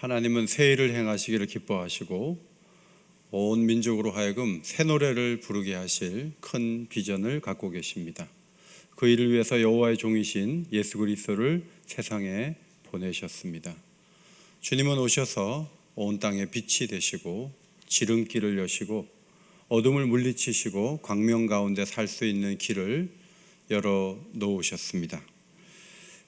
하나님은 새 일을 행하시기를 기뻐하시고 온 민족으로 하여금 새 노래를 부르게 하실 큰 비전을 갖고 계십니다. 그 일을 위해서 여호와의 종이신 예수 그리스도를 세상에 보내셨습니다. 주님은 오셔서 온 땅에 빛이 되시고 지름길을 여시고 어둠을 물리치시고 광명 가운데 살 수 있는 길을 열어 놓으셨습니다.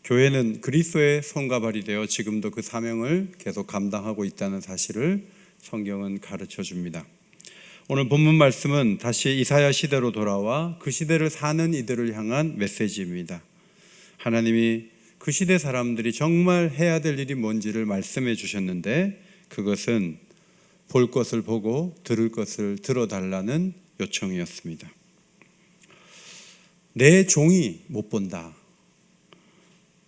교회는 그리스도의 손과 발이 되어 지금도 그 사명을 계속 감당하고 있다는 사실을 성경은 가르쳐 줍니다. 오늘 본문 말씀은 다시 이사야 시대로 돌아와 그 시대를 사는 이들을 향한 메시지입니다. 하나님이 그 시대 사람들이 정말 해야 될 일이 뭔지를 말씀해 주셨는데 그것은 볼 것을 보고 들을 것을 들어달라는 요청이었습니다. 내 종이 못 본다.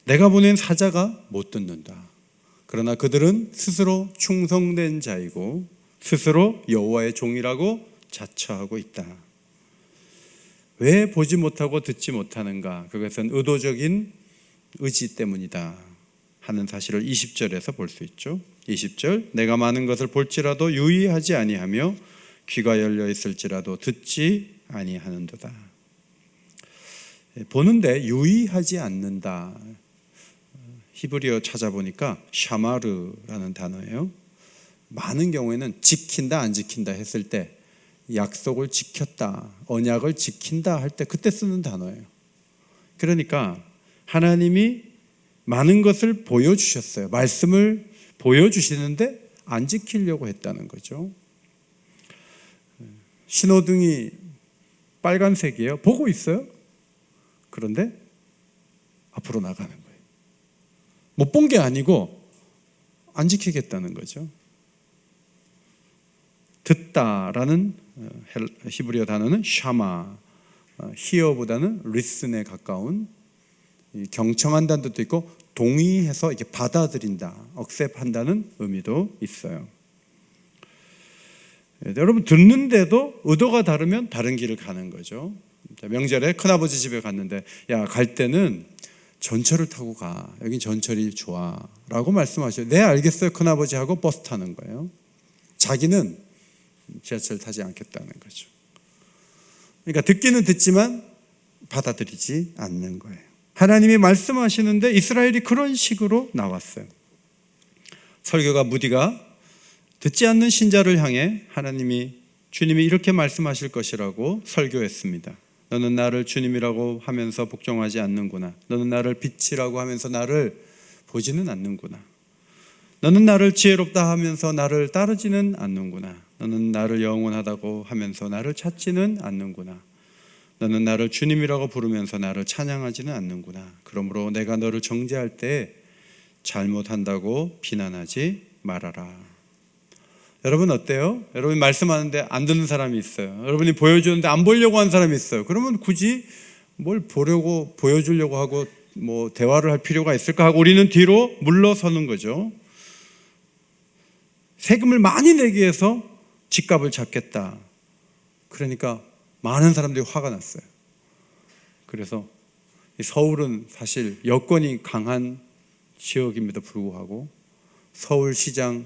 내가 보낸 사자가 못 듣는다. 그러나 그들은 스스로 충성된 자이고 스스로 여호와의 종이라고 자처하고 있다. 왜 보지 못하고 듣지 못하는가? 그것은 의도적인 의지 때문이다 하는 사실을 20절에서 볼 수 있죠. 20절, 내가 많은 것을 볼지라도 유의하지 아니하며 귀가 열려 있을지라도 듣지 아니하는도다. 보는데 유의하지 않는다. 히브리어 찾아보니까 샤마르라는 단어예요. 많은 경우에는 지킨다 안 지킨다 했을 때 약속을 지켰다, 언약을 지킨다 할 때 그때 쓰는 단어예요. 그러니까 하나님이 많은 것을 보여주셨어요. 말씀을 보여주시는데 안 지키려고 했다는 거죠. 신호등이 빨간색이에요. 보고 있어요. 그런데 앞으로 나가는 거예요. 못 본 게 아니고 안 지키겠다는 거죠. 듣다라는 히브리어 단어는 샤마, 히어보다는 리슨에 가까운 경청한다는 뜻도 있고 동의해서 이렇게 받아들인다, 억셉한다는 의미도 있어요. 여러분 듣는데도 의도가 다르면 다른 길을 가는 거죠. 명절에 큰아버지 집에 갔는데 야, 갈 때는 전철을 타고 가. 여긴 전철이 좋아 라고 말씀하셔요. 네, 알겠어요. 큰아버지 하고 버스 타는 거예요. 자기는 지하철 타지 않겠다는 거죠. 그러니까 듣기는 듣지만 받아들이지 않는 거예요. 하나님이 말씀하시는데 이스라엘이 그런 식으로 나왔어요. 설교가 무디가 듣지 않는 신자를 향해 주님이 이렇게 말씀하실 것이라고 설교했습니다. 너는 나를 주님이라고 하면서 복종하지 않는구나. 너는 나를 빛이라고 하면서 나를 보지는 않는구나. 너는 나를 지혜롭다 하면서 나를 따르지는 않는구나. 너는 나를 영원하다고 하면서 나를 찾지는 않는구나. 너는 나를 주님이라고 부르면서 나를 찬양하지는 않는구나. 그러므로 내가 너를 정죄할 때 잘못한다고 비난하지 말아라. 여러분 어때요? 여러분이 말씀하는데 안 듣는 사람이 있어요. 여러분이 보여주는데 안 보려고 하는 사람이 있어요. 그러면 굳이 뭘 보려고 보여주려고 하고 뭐 대화를 할 필요가 있을까 하고 우리는 뒤로 물러서는 거죠. 세금을 많이 내기 위해서 집값을 잡겠다. 그러니까 많은 사람들이 화가 났어요. 그래서 서울은 사실 여건이 강한 지역임에도 불구하고 서울시장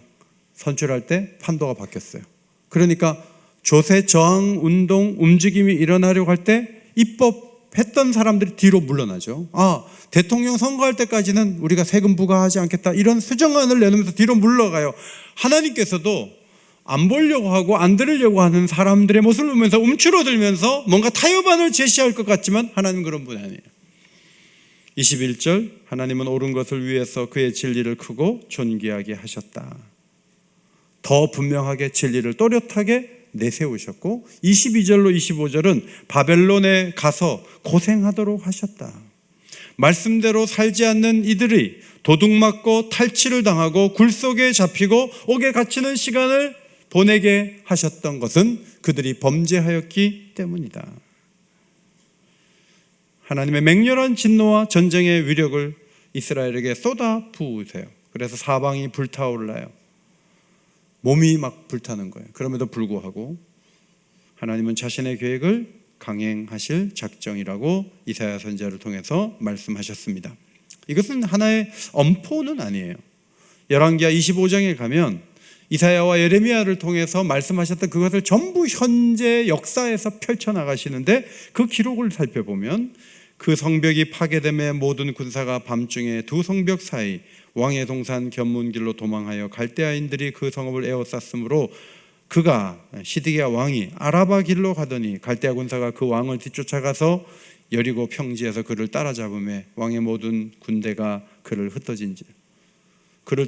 선출할 때 판도가 바뀌었어요. 그러니까 조세 저항 운동 움직임이 일어나려고 할 때 입법했던 사람들이 뒤로 물러나죠. 대통령 선거할 때까지는 우리가 세금 부과하지 않겠다 이런 수정안을 내놓으면서 뒤로 물러가요. 하나님께서도 안 보려고 하고 안 들으려고 하는 사람들의 모습을 보면서 움츠러들면서 뭔가 타협안을 제시할 것 같지만 하나님은 그런 분 아니에요. 21절, 하나님은 옳은 것을 위해서 그의 진리를 크고 존귀하게 하셨다. 더 분명하게 진리를 또렷하게 내세우셨고 22절로 25절은 바벨론에 가서 고생하도록 하셨다. 말씀대로 살지 않는 이들이 도둑맞고 탈취를 당하고 굴 속에 잡히고 옥에 갇히는 시간을 보내게 하셨던 것은 그들이 범죄하였기 때문이다. 하나님의 맹렬한 진노와 전쟁의 위력을 이스라엘에게 쏟아 부으세요. 그래서 사방이 불타올라요. 몸이 막 불타는 거예요. 그럼에도 불구하고 하나님은 자신의 계획을 강행하실 작정이라고 이사야 선지자를 통해서 말씀하셨습니다. 이것은 하나의 엄포는 아니에요. 열왕기하 25장에 가면 이사야와 예레미야를 통해서 말씀하셨던 그것을 전부 현재 역사에서 펼쳐나가시는데, 그 기록을 살펴보면 그 성벽이 파괴됨에 모든 군사가 밤중에 두 성벽 사이 왕의 동산 견문길로 도망하여 갈대아인들이 그 성읍을 에워쌌으므로 그가 시드기야 왕이 아라바 길로 가더니 갈대아 군사가 그 왕을 뒤쫓아가서 여리고 평지에서 그를 따라잡음에 왕의 모든 군대가 그를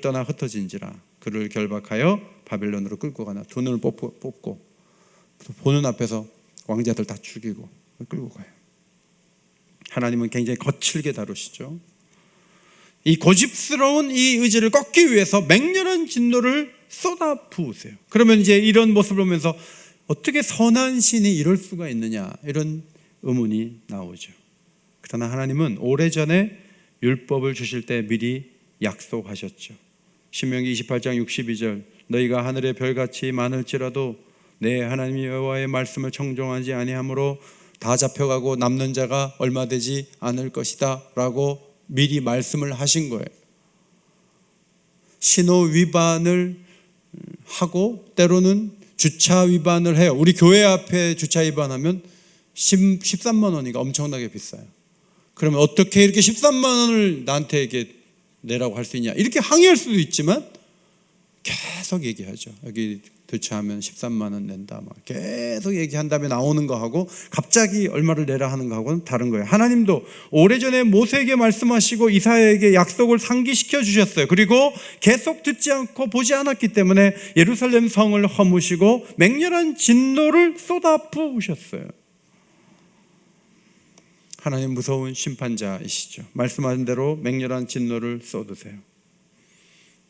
떠나 흩어진지라 그를 결박하여 바벨론으로 끌고 가나 두 눈을 뽑고 보는 앞에서 왕자들 다 죽이고 끌고 가요. 하나님은 굉장히 거칠게 다루시죠. 이 고집스러운 이 의지를 꺾기 위해서 맹렬한 진노를 쏟아 부으세요. 그러면 이제 이런 모습을 보면서 어떻게 선한 신이 이럴 수가 있느냐, 이런 의문이 나오죠. 그러나 하나님은 오래전에 율법을 주실 때 미리 약속하셨죠. 신명기 28장 62절 너희가 하늘의 별같이 많을지라도 내 하나님 여호와의 말씀을 청종하지 아니하므로 다 잡혀가고 남는 자가 얼마 되지 않을 것이다 라고 미리 말씀을 하신 거예요. 신호 위반을 하고 때로는 주차 위반을 해요. 우리 교회 앞에 주차 위반하면 13만 원이니까 엄청나게 비싸요. 그러면 어떻게 이렇게 13만 원을 나한테 이렇게 내라고 할 수 있냐, 이렇게 항의할 수도 있지만 계속 얘기하죠. 여기 교체하면 13만 원 낸다, 막 계속 얘기한 다음에 나오는 거하고 갑자기 얼마를 내라 하는 거하고는 다른 거예요. 하나님도 오래전에 모세에게 말씀하시고 이사야에게 약속을 상기시켜 주셨어요. 그리고 계속 듣지 않고 보지 않았기 때문에 예루살렘 성을 허무시고 맹렬한 진노를 쏟아 부으셨어요. 하나님 무서운 심판자이시죠. 말씀하신 대로 맹렬한 진노를 쏟으세요.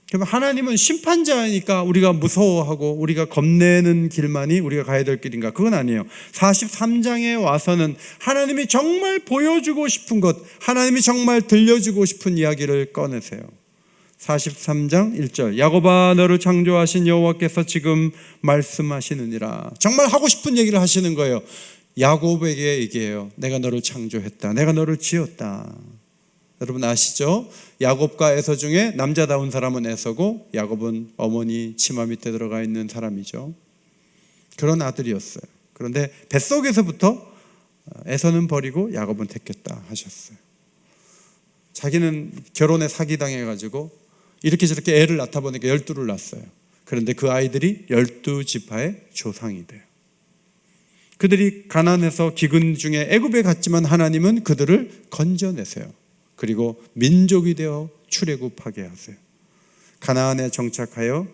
그럼 하나님은 심판자이니까 우리가 무서워하고 우리가 겁내는 길만이 우리가 가야 될 길인가? 그건 아니에요. 43장에 와서는 하나님이 정말 보여주고 싶은 것, 하나님이 정말 들려주고 싶은 이야기를 꺼내세요. 43장 1절 야곱아 너를 창조하신 여호와께서 지금 말씀하시느니라. 정말 하고 싶은 얘기를 하시는 거예요. 야곱에게 얘기해요. 내가 너를 창조했다. 내가 너를 지었다. 여러분 아시죠? 야곱과 에서 중에 남자다운 사람은 에서고 야곱은 어머니 치마 밑에 들어가 있는 사람이죠. 그런 아들이었어요. 그런데 뱃속에서부터 에서는 버리고 야곱은 택했다 하셨어요. 자기는 결혼에 사기당해가지고 이렇게 저렇게 애를 낳다 보니까 12를 낳았어요. 그런데 그 아이들이 12지파의 조상이 돼요. 그들이 가난해서 기근 중에 애굽에 갔지만 하나님은 그들을 건져내세요. 그리고 민족이 되어 출애굽하게 하세요. 가나안에 정착하여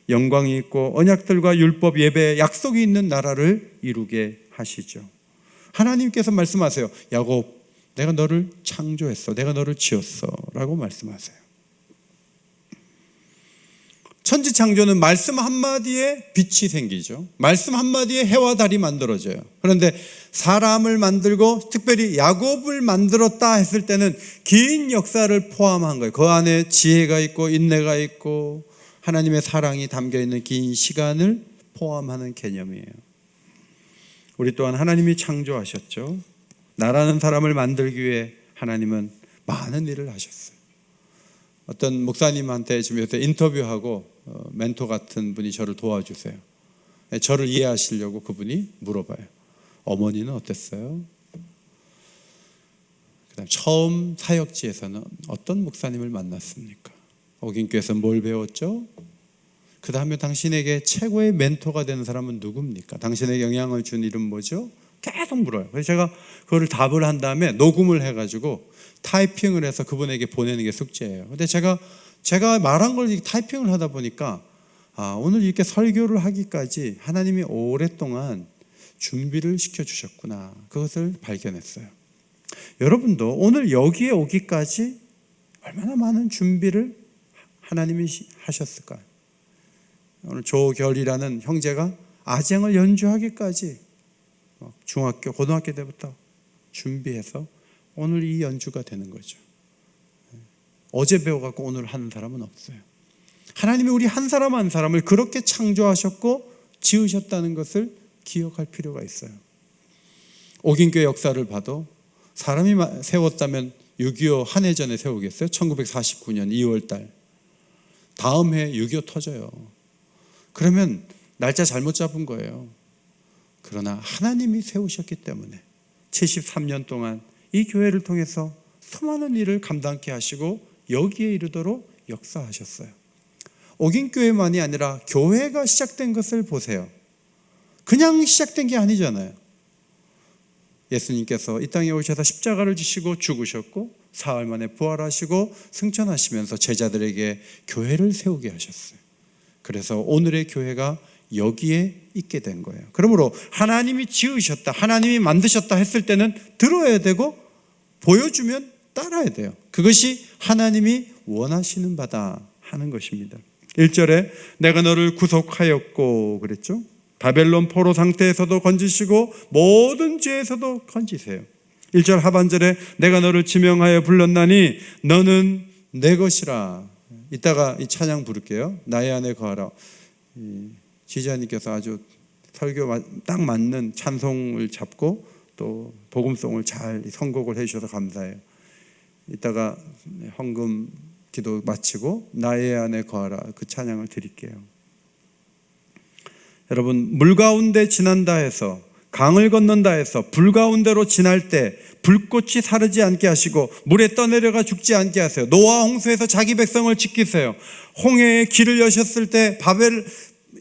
영광이 있고 언약들과 율법 예배 약속이 있는 나라를 이루게 하시죠. 하나님께서 말씀하세요. 야곱 내가 너를 창조했어. 내가 너를 지었어 라고 말씀하세요. 천지창조는 말씀 한마디에 빛이 생기죠. 말씀 한마디에 해와 달이 만들어져요. 그런데 사람을 만들고 특별히 야곱을 만들었다 했을 때는 긴 역사를 포함한 거예요. 그 안에 지혜가 있고 인내가 있고 하나님의 사랑이 담겨있는 긴 시간을 포함하는 개념이에요. 우리 또한 하나님이 창조하셨죠. 나라는 사람을 만들기 위해 하나님은 많은 일을 하셨어요. 어떤 목사님한테 지금 요새 인터뷰하고 멘토 같은 분이 저를 도와주세요. 저를 이해하시려고 그분이 물어봐요. 어머니는 어땠어요? 그다음 처음 사역지에서는 어떤 목사님을 만났습니까? 오긴교에서 뭘 배웠죠? 그 다음에 당신에게 최고의 멘토가 되는 사람은 누굽니까? 당신에게 영향을 준 이름 뭐죠? 계속 물어요. 그래서 제가 그거를 답을 한 다음에 녹음을 해가지고 타이핑을 해서 그분에게 보내는 게 숙제예요. 근데 제가 말한 걸 타이핑을 하다 보니까 오늘 이렇게 설교를 하기까지 하나님이 오랫동안 준비를 시켜주셨구나. 그것을 발견했어요. 여러분도 오늘 여기에 오기까지 얼마나 많은 준비를 하나님이 하셨을까요? 오늘 조결이라는 형제가 아쟁을 연주하기까지 중학교, 고등학교 때부터 준비해서 오늘 이 연주가 되는 거죠. 어제 배워갖고 오늘 하는 사람은 없어요. 하나님이 우리 한 사람 한 사람을 그렇게 창조하셨고 지으셨다는 것을 기억할 필요가 있어요. 오긴교회 역사를 봐도 사람이 세웠다면 6.25 한해전에 세우겠어요? 1949년 2월달 다음 해 6.25 터져요. 그러면 날짜 잘못 잡은 거예요. 그러나 하나님이 세우셨기 때문에 73년 동안 이 교회를 통해서 수많은 일을 감당케 하시고 여기에 이르도록 역사하셨어요. 옥인교회만이 아니라 교회가 시작된 것을 보세요. 그냥 시작된 게 아니잖아요. 예수님께서 이 땅에 오셔서 십자가를 지시고 죽으셨고 사흘 만에 부활하시고 승천하시면서 제자들에게 교회를 세우게 하셨어요. 그래서 오늘의 교회가 여기에 있게 된 거예요. 그러므로 하나님이 지으셨다, 하나님이 만드셨다 했을 때는 들어야 되고 보여주면 따라야 돼요. 그것이 하나님이 원하시는 바다 하는 것입니다. 1절에 내가 너를 구속하였고 그랬죠. 바벨론 포로 상태에서도 건지시고 모든 죄에서도 건지세요. 1절 하반절에 내가 너를 지명하여 불렀나니 너는 내 것이라. 이따가 이 찬양 부를게요. 나의 안에 거하라. 지지아님께서 아주 설교 딱 맞는 찬송을 잡고 또 복음송을 잘 선곡을 해주셔서 감사해요. 이따가 헌금 기도 마치고 나의 안에 거하라 그 찬양을 드릴게요. 여러분, 물 가운데 지난다 해서, 강을 건넌다 해서 불 가운데로 지날 때 불꽃이 사르지 않게 하시고 물에 떠내려가 죽지 않게 하세요. 노아 홍수에서 자기 백성을 지키세요. 홍해의 길을 여셨을 때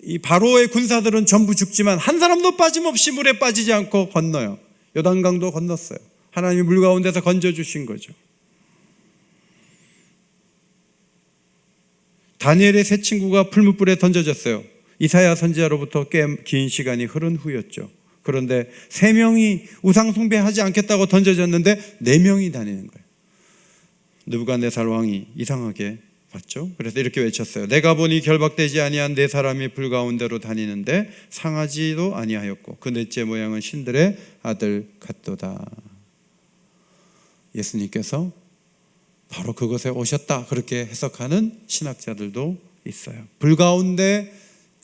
이 바로의 군사들은 전부 죽지만 한 사람도 빠짐없이 물에 빠지지 않고 건너요. 요단강도 건넜어요. 하나님이 물 가운데서 건져주신 거죠. 다니엘의 세 친구가 풀무불에 던져졌어요. 이사야 선지자로부터 꽤 긴 시간이 흐른 후였죠. 그런데 3명이 우상 숭배하지 않겠다고 던져졌는데 4명이 다니는 거예요. 느부갓네살 왕이 이상하게 봤죠. 그래서 이렇게 외쳤어요. 내가 보니 결박되지 아니한 4사람이 불 가운데로 다니는데 상하지도 아니하였고 그 넷째 모양은 신들의 아들 같도다. 예수님께서 바로 그것에 오셨다 그렇게 해석하는 신학자들도 있어요. 불 가운데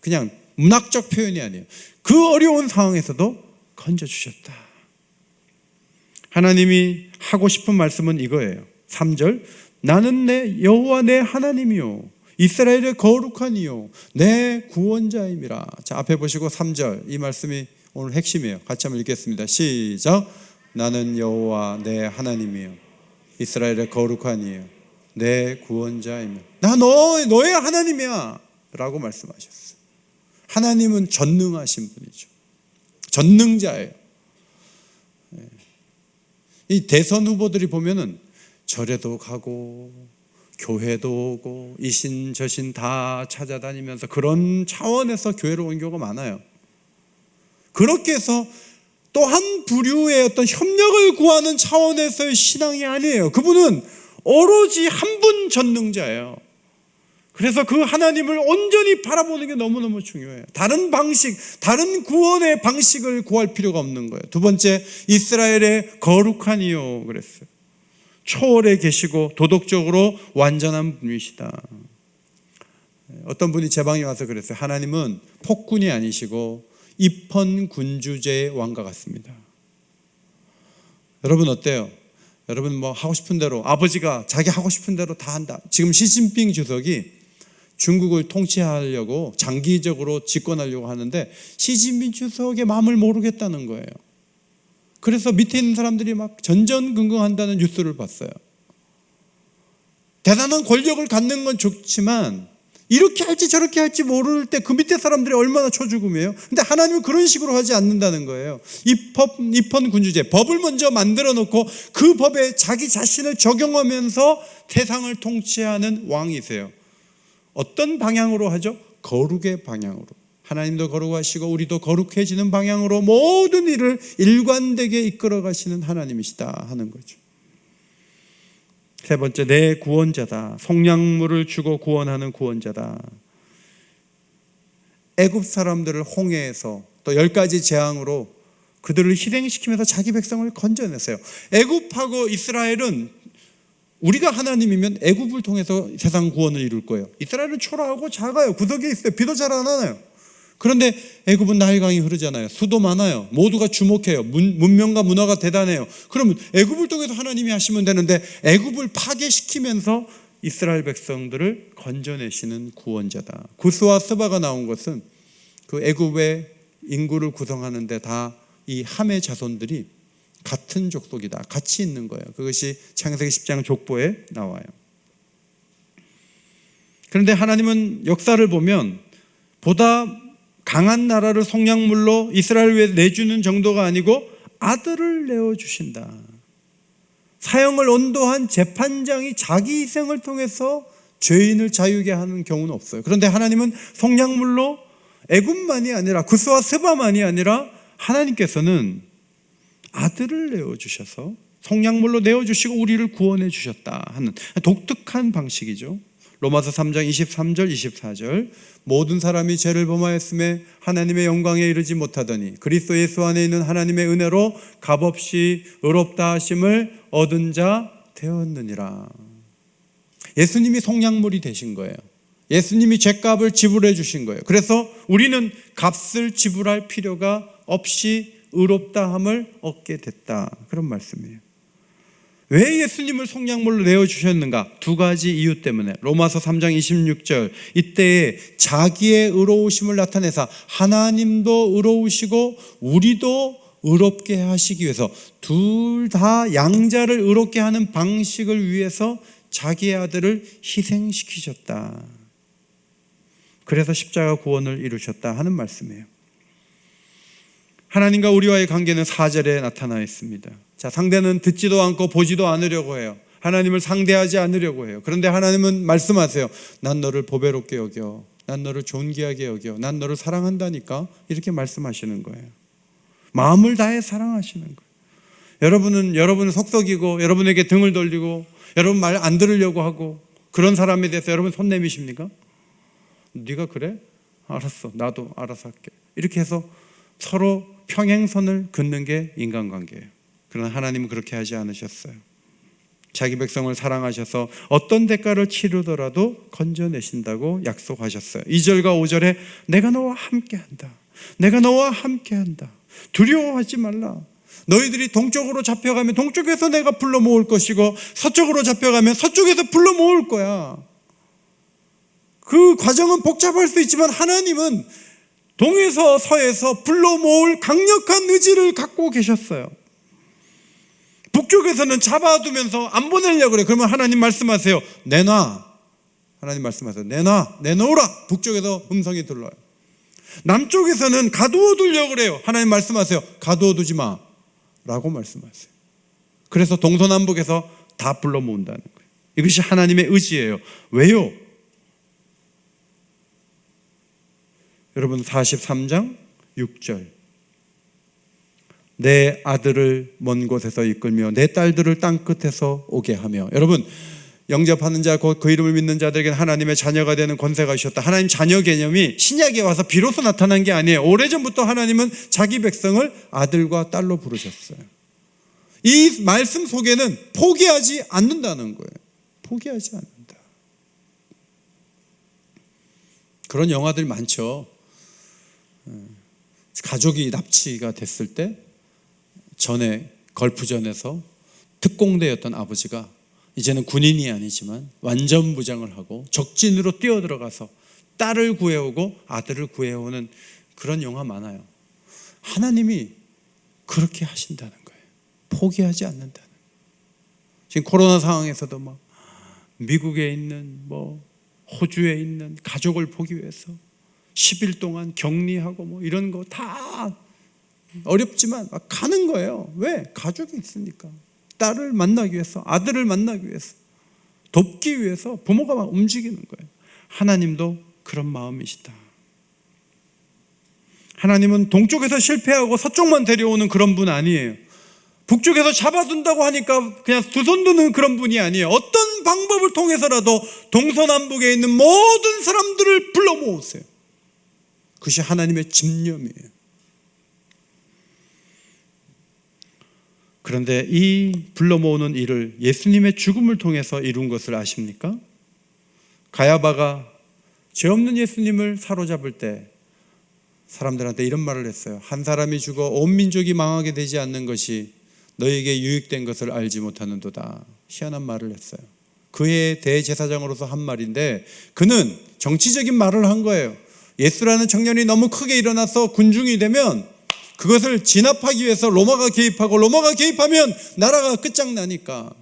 그냥 문학적 표현이 아니에요. 그 어려운 상황에서도 건져주셨다. 하나님이 하고 싶은 말씀은 이거예요. 3절 나는 내 여호와 내 하나님이요 이스라엘의 거룩한 이요 내 구원자임이라. 자, 앞에 보시고 3절 이 말씀이 오늘 핵심이에요. 같이 한번 읽겠습니다. 시작. 나는 여호와 내 하나님이요 이스라엘의 거룩한 이요 내 구원자이며 나 너의 하나님이야 라고 말씀하셨어요. 하나님은 전능하신 분이죠. 전능자예요. 이 대선 후보들이 보면은 절에도 가고 교회도 오고 이신 저신 다 찾아다니면서 그런 차원에서 교회로 온 경우가 많아요. 그렇게 해서 또 한 부류의 어떤 협력을 구하는 차원에서의 신앙이 아니에요. 그분은 오로지 한 분 전능자예요. 그래서 그 하나님을 온전히 바라보는 게 너무너무 중요해요. 다른 방식, 다른 구원의 방식을 구할 필요가 없는 거예요. 두 번째, 이스라엘의 거룩한 이요 그랬어요. 초월에 계시고 도덕적으로 완전한 분이시다. 어떤 분이 제 방에 와서 그랬어요. 하나님은 폭군이 아니시고 입헌군주제의 왕과 같습니다. 여러분 어때요? 여러분 뭐 하고 싶은 대로 아버지가 자기 하고 싶은 대로 다 한다. 지금 시진핑 주석이 중국을 통치하려고 장기적으로 집권하려고 하는데 시진핑 주석의 마음을 모르겠다는 거예요. 그래서 밑에 있는 사람들이 막 전전긍긍한다는 뉴스를 봤어요. 대단한 권력을 갖는 건 좋지만 이렇게 할지 저렇게 할지 모를 때 그 밑에 사람들이 얼마나 초죽음이에요. 근데 하나님은 그런 식으로 하지 않는다는 거예요. 입헌군주제, 법을 먼저 만들어 놓고 그 법에 자기 자신을 적용하면서 세상을 통치하는 왕이세요. 어떤 방향으로 하죠? 거룩의 방향으로. 하나님도 거룩하시고 우리도 거룩해지는 방향으로 모든 일을 일관되게 이끌어 가시는 하나님이시다 하는 거죠. 세 번째, 내 구원자다. 속량물을 주고 구원하는 구원자다. 애굽 사람들을 홍해에서 또 10가지 재앙으로 그들을 희생시키면서 자기 백성을 건져냈어요. 애굽하고 이스라엘은 우리가 하나님이면 애굽을 통해서 세상 구원을 이룰 거예요. 이스라엘은 초라하고 작아요. 구석에 있어요. 비도 잘 안 와요. 그런데 애굽은 나일강이 흐르잖아요. 수도 많아요. 모두가 주목해요. 문명과 문화가 대단해요. 그러면 애굽을 통해서 하나님이 하시면 되는데 애굽을 파괴시키면서 이스라엘 백성들을 건져내시는 구원자다. 구스와 스바가 나온 것은 그 애굽의 인구를 구성하는데 다 이 함의 자손들이 같은 족속이다. 같이 있는 거예요. 그것이 창세기 10장 족보에 나와요. 그런데 하나님은 역사를 보면 보다 강한 나라를 속량물로 이스라엘 위에 내주는 정도가 아니고 아들을 내어주신다. 사형을 온도한 재판장이 자기 희생을 통해서 죄인을 자유게 하는 경우는 없어요. 그런데 하나님은 속량물로 애굽만이 아니라 구스와 스바만이 아니라 하나님께서는 아들을 내어주셔서 속량물로 내어주시고 우리를 구원해 주셨다 하는 독특한 방식이죠. 로마서 3장 23절 24절 모든 사람이 죄를 범하였음에 하나님의 영광에 이르지 못하더니 그리스도 예수 안에 있는 하나님의 은혜로 값없이 의롭다 하심을 얻은 자 되었느니라. 예수님이 속량물이 되신 거예요. 예수님이 죄값을 지불해 주신 거예요. 그래서 우리는 값을 지불할 필요가 없이 의롭다함을 얻게 됐다. 그런 말씀이에요. 왜 예수님을 속량물로 내어주셨는가? 두 가지 이유 때문에. 로마서 3장 26절 이때에 자기의 의로우심을 나타내사 하나님도 의로우시고 우리도 의롭게 하시기 위해서 둘 다 양자를 의롭게 하는 방식을 위해서 자기의 아들을 희생시키셨다. 그래서 십자가 구원을 이루셨다 하는 말씀이에요. 하나님과 우리와의 관계는 4절에 나타나 있습니다. 자, 상대는 듣지도 않고 보지도 않으려고 해요. 하나님을 상대하지 않으려고 해요. 그런데 하나님은 말씀하세요. 난 너를 보배롭게 여겨. 난 너를 존귀하게 여겨. 난 너를 사랑한다니까. 이렇게 말씀하시는 거예요. 마음을 다해 사랑하시는 거예요. 여러분은 속썩이고 여러분에게 등을 돌리고 여러분 말 안 들으려고 하고 그런 사람에 대해서 여러분 손 내미십니까? 네가 그래? 알았어. 나도 알아서 할게. 이렇게 해서 서로 평행선을 긋는 게 인간관계예요. 그러나 하나님은 그렇게 하지 않으셨어요. 자기 백성을 사랑하셔서 어떤 대가를 치르더라도 건져내신다고 약속하셨어요. 2절과 5절에 내가 너와 함께한다. 내가 너와 함께한다. 두려워하지 말라. 너희들이 동쪽으로 잡혀가면 동쪽에서 내가 불러 모을 것이고 서쪽으로 잡혀가면 서쪽에서 불러 모을 거야. 그 과정은 복잡할 수 있지만 하나님은 동에서 서에서 불러 모을 강력한 의지를 갖고 계셨어요. 북쪽에서는 잡아두면서 안 보내려고 그래. 그러면 하나님 말씀하세요. 내놔. 하나님 말씀하세요. 내놓으라. 북쪽에서 음성이 들려요. 남쪽에서는 가두어 두려고 그래요. 하나님 말씀하세요. 가두어 두지 마. 라고 말씀하세요. 그래서 동서남북에서 다 불러 모은다는 거예요. 이것이 하나님의 의지예요. 왜요? 여러분 43장 6절 내 아들을 먼 곳에서 이끌며 내 딸들을 땅끝에서 오게 하며. 여러분 영접하는 자 곧 그 이름을 믿는 자들에게는 하나님의 자녀가 되는 권세가 주셨다. 하나님 자녀 개념이 신약에 와서 비로소 나타난 게 아니에요. 오래전부터 하나님은 자기 백성을 아들과 딸로 부르셨어요. 이 말씀 속에는 포기하지 않는다는 거예요. 포기하지 않는다. 그런 영화들 많죠. 가족이 납치가 됐을 때 전에 걸프전에서 특공대였던 아버지가 이제는 군인이 아니지만 완전 무장을 하고 적진으로 뛰어들어가서 딸을 구해오고 아들을 구해오는 그런 영화 많아요. 하나님이 그렇게 하신다는 거예요. 포기하지 않는다는 거예요. 지금 코로나 상황에서도 막 미국에 있는 호주에 있는 가족을 보기 위해서 10일 동안 격리하고 이런 거 다 어렵지만 막 가는 거예요. 왜? 가족이 있으니까. 딸을 만나기 위해서, 아들을 만나기 위해서, 돕기 위해서 부모가 막 움직이는 거예요. 하나님도 그런 마음이시다. 하나님은 동쪽에서 실패하고 서쪽만 데려오는 그런 분 아니에요. 북쪽에서 잡아둔다고 하니까 그냥 두 손 드는 그런 분이 아니에요. 어떤 방법을 통해서라도 동서남북에 있는 모든 사람들을 불러 모으세요. 그것이 하나님의 집념이에요. 그런데 이 불러 모으는 일을 예수님의 죽음을 통해서 이룬 것을 아십니까? 가야바가 죄 없는 예수님을 사로잡을 때 사람들한테 이런 말을 했어요. 한 사람이 죽어 온 민족이 망하게 되지 않는 것이 너에게 유익된 것을 알지 못하는도다. 희한한 말을 했어요. 그의 대제사장으로서 한 말인데, 그는 정치적인 말을 한 거예요. 예수라는 청년이 너무 크게 일어나서 군중이 되면 그것을 진압하기 위해서 로마가 개입하고, 로마가 개입하면 나라가 끝장나니까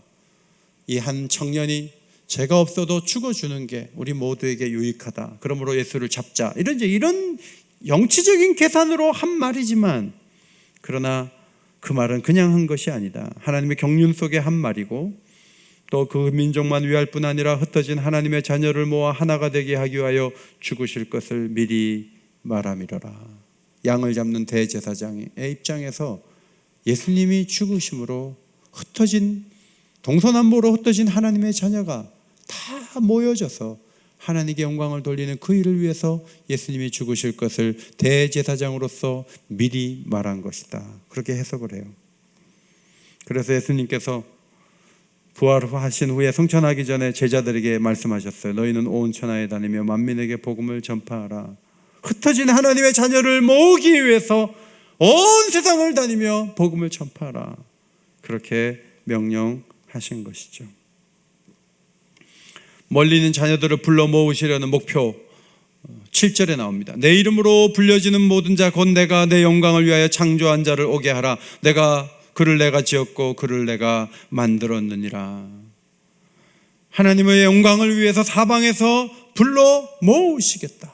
이 한 청년이 죄가 없어도 죽어주는 게 우리 모두에게 유익하다, 그러므로 예수를 잡자, 이런 영치적인 계산으로 한 말이지만, 그러나 그 말은 그냥 한 것이 아니다. 하나님의 경륜 속에 한 말이고, 또 그 민족만 위할 뿐 아니라 흩어진 하나님의 자녀를 모아 하나가 되게 하기 위하여 죽으실 것을 미리 말함이로라. 양을 잡는 대제사장의 입장에서 예수님이 죽으심으로 흩어진, 동서남북으로 흩어진 하나님의 자녀가 다 모여져서 하나님께 영광을 돌리는 그 일을 위해서 예수님이 죽으실 것을 대제사장으로서 미리 말한 것이다, 그렇게 해석을 해요. 그래서 예수님께서 부활하신 후에 승천하기 전에 제자들에게 말씀하셨어요. 너희는 온 천하에 다니며 만민에게 복음을 전파하라. 흩어진 하나님의 자녀를 모으기 위해서 온 세상을 다니며 복음을 전파하라, 그렇게 명령하신 것이죠. 멀리 있는 자녀들을 불러 모으시려는 목표 7절에 나옵니다. 내 이름으로 불려지는 모든 자 곧 내가 내 영광을 위하여 창조한 자를 오게 하라. 그를 내가 지었고 그를 내가 만들었느니라. 하나님의 영광을 위해서 사방에서 불러 모으시겠다.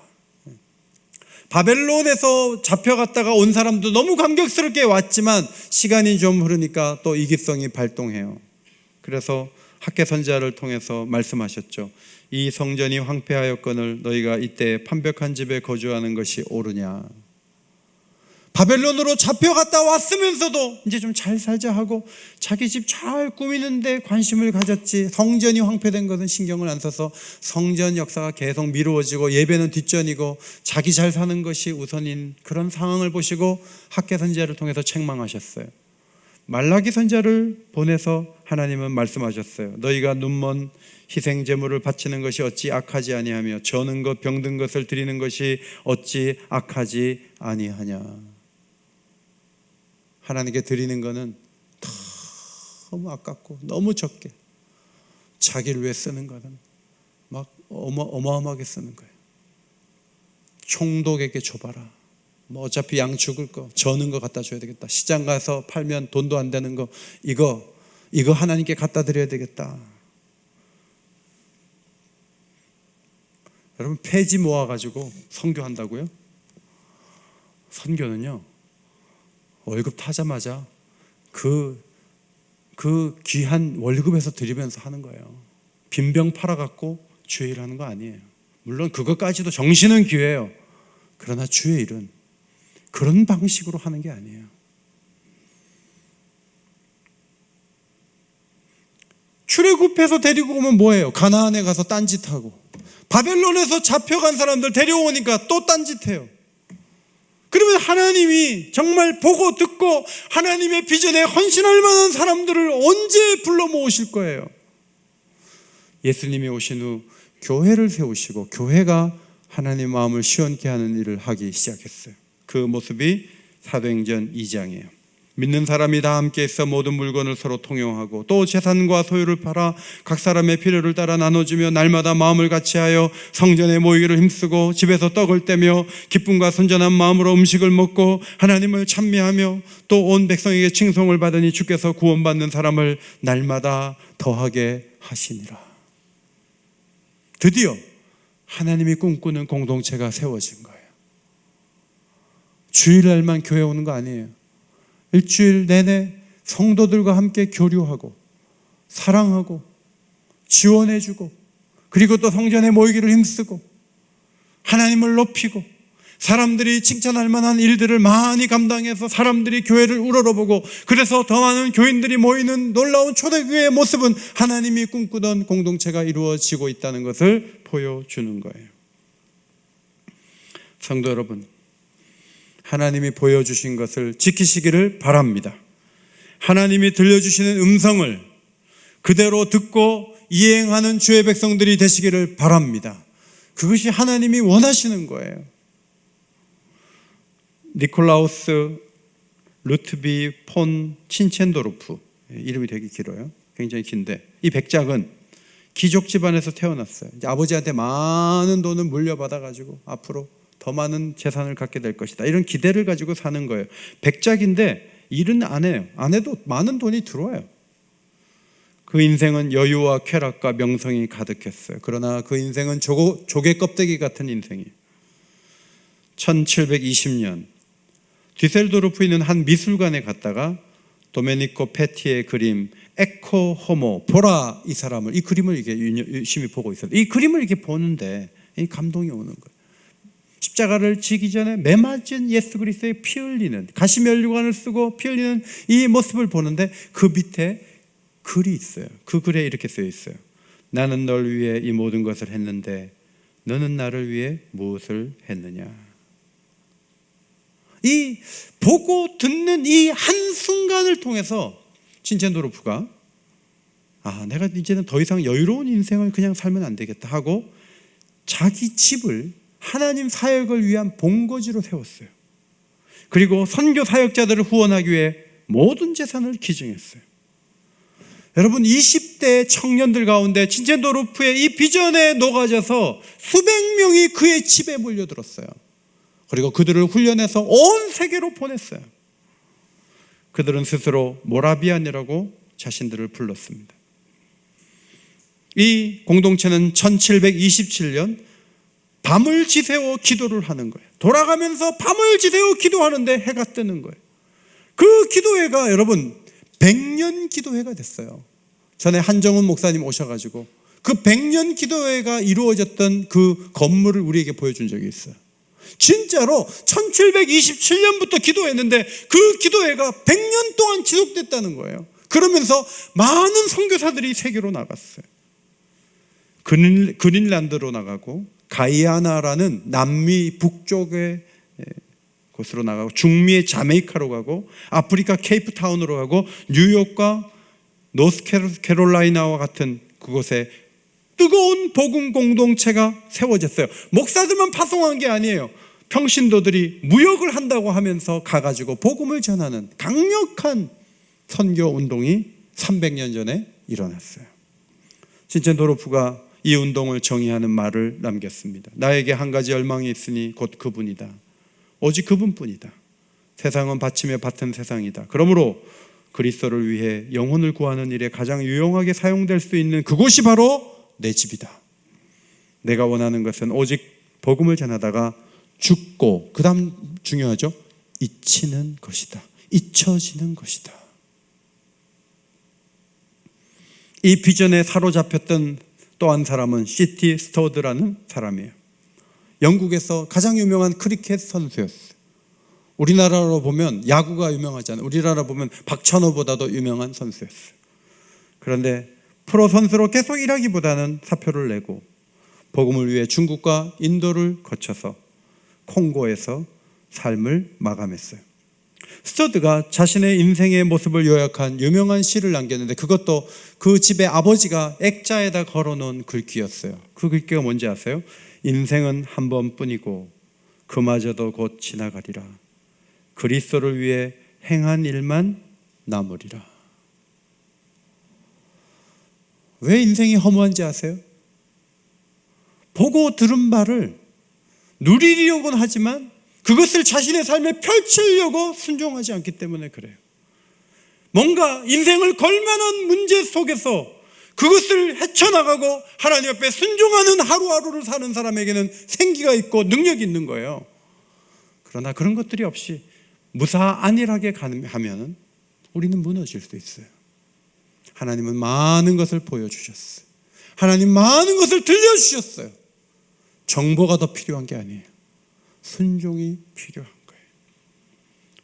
바벨론에서 잡혀갔다가 온 사람도 너무 감격스럽게 왔지만 시간이 좀 흐르니까 또 이기성이 발동해요. 그래서 학개 선지자를 통해서 말씀하셨죠. 이 성전이 황폐하였거늘 너희가 이때 판벽한 집에 거주하는 것이 옳으냐. 바벨론으로 잡혀갔다 왔으면서도 이제 좀 잘 살자 하고 자기 집 잘 꾸미는데 관심을 가졌지, 성전이 황폐된 것은 신경을 안 써서 성전 역사가 계속 미루어지고 예배는 뒷전이고 자기 잘 사는 것이 우선인 그런 상황을 보시고 학개 선지자를 통해서 책망하셨어요. 말라기 선지자를 보내서 하나님은 말씀하셨어요. 너희가 눈먼 희생 제물을 바치는 것이 어찌 악하지 아니하며 저는 것 병든 것을 드리는 것이 어찌 악하지 아니하냐. 하나님께 드리는 것은 너무 아깝고 너무 적게, 자기를 위해 쓰는 것은 막 어마어마하게 쓰는 거예요. 총독에게 줘봐라. 뭐 어차피 양 죽을 거, 저는 거 갖다 줘야 되겠다. 시장 가서 팔면 돈도 안 되는 거, 이거 하나님께 갖다 드려야 되겠다. 여러분, 폐지 모아가지고 선교한다고요? 선교는요, 월급 타자마자 그 귀한 월급에서 드리면서 하는 거예요. 빈병 팔아갖고 주의 일 하는 거 아니에요. 물론 그것까지도 정신은 귀해요. 그러나 주의 일은 그런 방식으로 하는 게 아니에요. 출애굽해서 데리고 오면 뭐예요? 가나안에 가서 딴짓하고, 바벨론에서 잡혀간 사람들 데려오니까 또 딴짓해요. 그러면 하나님이 정말 보고 듣고 하나님의 비전에 헌신할 만한 사람들을 언제 불러 모으실 거예요? 예수님이 오신 후 교회를 세우시고 교회가 하나님의 마음을 시원케 하는 일을 하기 시작했어요. 그 모습이 사도행전 2장이에요. 믿는 사람이 다 함께 있어 모든 물건을 서로 통용하고 또 재산과 소유를 팔아 각 사람의 필요를 따라 나눠주며 날마다 마음을 같이하여 성전에 모이기를 힘쓰고 집에서 떡을 떼며 기쁨과 순전한 마음으로 음식을 먹고 하나님을 찬미하며 또 온 백성에게 칭송을 받으니 주께서 구원받는 사람을 날마다 더하게 하시니라. 드디어 하나님이 꿈꾸는 공동체가 세워진 거예요. 주일날만 교회 오는 거 아니에요. 일주일 내내 성도들과 함께 교류하고 사랑하고 지원해주고, 그리고 또 성전에 모이기를 힘쓰고 하나님을 높이고 사람들이 칭찬할 만한 일들을 많이 감당해서 사람들이 교회를 우러러보고, 그래서 더 많은 교인들이 모이는 놀라운 초대교회의 모습은 하나님이 꿈꾸던 공동체가 이루어지고 있다는 것을 보여주는 거예요. 성도 여러분, 하나님이 보여주신 것을 지키시기를 바랍니다. 하나님이 들려주시는 음성을 그대로 듣고 이행하는 주의 백성들이 되시기를 바랍니다. 그것이 하나님이 원하시는 거예요. 니콜라우스 루트비 폰 친첸도르프, 이름이 되게 길어요. 굉장히 긴데 이 백작은 귀족 집안에서 태어났어요. 이제 아버지한테 많은 돈을 물려받아가지고 앞으로 더 많은 재산을 갖게 될 것이다, 이런 기대를 가지고 사는 거예요. 백작인데 일은 안 해요. 안 해도 많은 돈이 들어와요. 그 인생은 여유와 쾌락과 명성이 가득했어요. 그러나 그 인생은 조개 껍데기 같은 인생이에요. 1720년 뒤셀도르프에 있는 한 미술관에 갔다가 도메니코 페티의 그림 에코 호모, 보라 이 사람을, 이 그림을 이렇게 유심히 보고 있어요. 이 그림을 이렇게 보는데 이 감동이 오는 거예요. 십자가를 지기 전에 매맞은 예수 그리스도의 피 흘리는, 가시면류관을 쓰고 피 흘리는 이 모습을 보는데 그 밑에 글이 있어요. 그 글에 이렇게 쓰여 있어요. 나는 널 위해 이 모든 것을 했는데 너는 나를 위해 무엇을 했느냐. 이 보고 듣는 이 한순간을 통해서 친첸도르프가 내가 이제는 더 이상 여유로운 인생을 그냥 살면 안 되겠다 하고 자기 집을 하나님 사역을 위한 본거지로 세웠어요. 그리고 선교 사역자들을 후원하기 위해 모든 재산을 기증했어요. 여러분, 20대 청년들 가운데 친첸도르프의 이 비전에 녹아져서 수백 명이 그의 집에 몰려들었어요. 그리고 그들을 훈련해서 온 세계로 보냈어요. 그들은 스스로 모라비안이라고 자신들을 불렀습니다. 이 공동체는 1727년 밤을 지새워 기도를 하는 거예요. 돌아가면서 밤을 지새워 기도하는데 해가 뜨는 거예요. 그 기도회가 여러분 100년 기도회가 됐어요. 전에 한정훈 목사님 오셔가지고 그 100년 기도회가 이루어졌던 그 건물을 우리에게 보여준 적이 있어요. 진짜로 1727년부터 기도했는데 그 기도회가 100년 동안 지속됐다는 거예요. 그러면서 많은 선교사들이 세계로 나갔어요. 그린란드로 나가고 가이아나라는 남미 북쪽의 곳으로 나가고 중미의 자메이카로 가고 아프리카 케이프타운으로 가고 뉴욕과 노스캐롤라이나와 같은 그곳에 뜨거운 복음 공동체가 세워졌어요. 목사들만 파송한 게 아니에요. 평신도들이 무역을 한다고 하면서 가가지고 복음을 전하는 강력한 선교 운동이 300년 전에 일어났어요. 친첸도르프가 이 운동을 정의하는 말을 남겼습니다. 나에게 한 가지 열망이 있으니 곧 그분이다. 오직 그분뿐이다. 세상은 받침에 받은 세상이다. 그러므로 그리스도를 위해 영혼을 구하는 일에 가장 유용하게 사용될 수 있는 그곳이 바로 내 집이다. 내가 원하는 것은 오직 복음을 전하다가 죽고, 그 다음 중요하죠, 잊히는 것이다. 잊혀지는 것이다. 이 비전에 사로잡혔던 또 한 사람은 시티 스터드라는 사람이에요. 영국에서 가장 유명한 크리켓 선수였어요. 우리나라로 보면 야구가 유명하잖아요. 우리나라 보면 박찬호보다도 유명한 선수였어요. 그런데 프로 선수로 계속 일하기보다는 사표를 내고 복음을 위해 중국과 인도를 거쳐서 콩고에서 삶을 마감했어요. 스터드가 자신의 인생의 모습을 요약한 유명한 시를 남겼는데 그것도 그 집의 아버지가 액자에다 걸어놓은 글귀였어요. 그 글귀가 뭔지 아세요? 인생은 한 번뿐이고 그마저도 곧 지나가리라. 그리스도를 위해 행한 일만 남으리라. 왜 인생이 허무한지 아세요? 보고 들은 말을 누리려고는 하지만 그것을 자신의 삶에 펼치려고 순종하지 않기 때문에 그래요. 뭔가 인생을 걸만한 문제 속에서 그것을 헤쳐나가고 하나님 앞에 순종하는 하루하루를 사는 사람에게는 생기가 있고 능력이 있는 거예요. 그러나 그런 것들이 없이 무사안일하게 하면 우리는 무너질 수 있어요. 하나님은 많은 것을 보여주셨어요. 하나님 많은 것을 들려주셨어요. 정보가 더 필요한 게 아니에요. 순종이 필요한 거예요.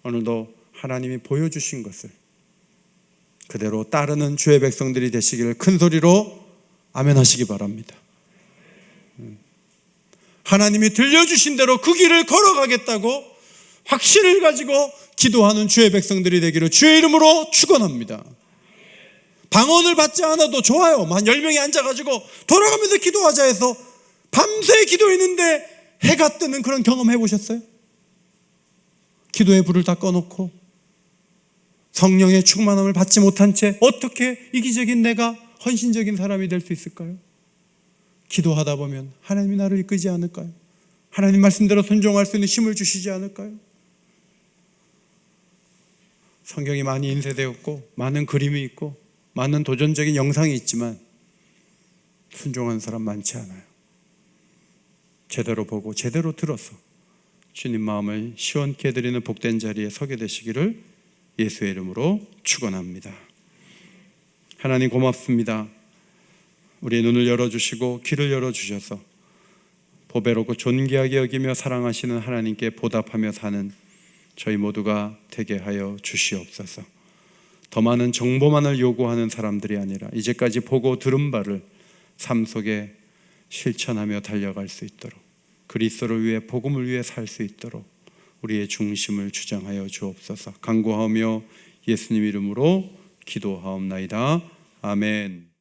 오늘도 하나님이 보여주신 것을 그대로 따르는 주의 백성들이 되시기를 큰 소리로 아멘 하시기 바랍니다. 하나님이 들려주신 대로 그 길을 걸어가겠다고 확신을 가지고 기도하는 주의 백성들이 되기를 주의 이름으로 축원합니다. 방언을 받지 않아도 좋아요. 한 10명이 앉아가지고 돌아가면서 기도하자 해서 밤새 기도했는데 해가 뜨는 그런 경험 해보셨어요? 기도의 불을 다 꺼놓고 성령의 충만함을 받지 못한 채 어떻게 이기적인 내가 헌신적인 사람이 될 수 있을까요? 기도하다 보면 하나님이 나를 이끄지 않을까요? 하나님 말씀대로 순종할 수 있는 힘을 주시지 않을까요? 성경이 많이 인쇄되었고 많은 그림이 있고 많은 도전적인 영상이 있지만 순종하는 사람 많지 않아요. 제대로 보고 제대로 들어서 주님 마음을 시원케 해드리는 복된 자리에 서게 되시기를 예수의 이름으로 축원합니다. 하나님 고맙습니다. 우리의 눈을 열어주시고 귀를 열어주셔서 보배롭고 존귀하게 여기며 사랑하시는 하나님께 보답하며 사는 저희 모두가 되게 하여 주시옵소서. 더 많은 정보만을 요구하는 사람들이 아니라 이제까지 보고 들은 바를 삶 속에 실천하며 달려갈 수 있도록, 그리스도를 위해 복음을 위해 살 수 있도록 우리의 중심을 주장하여 주옵소서. 간구하며 예수님 이름으로 기도하옵나이다. 아멘.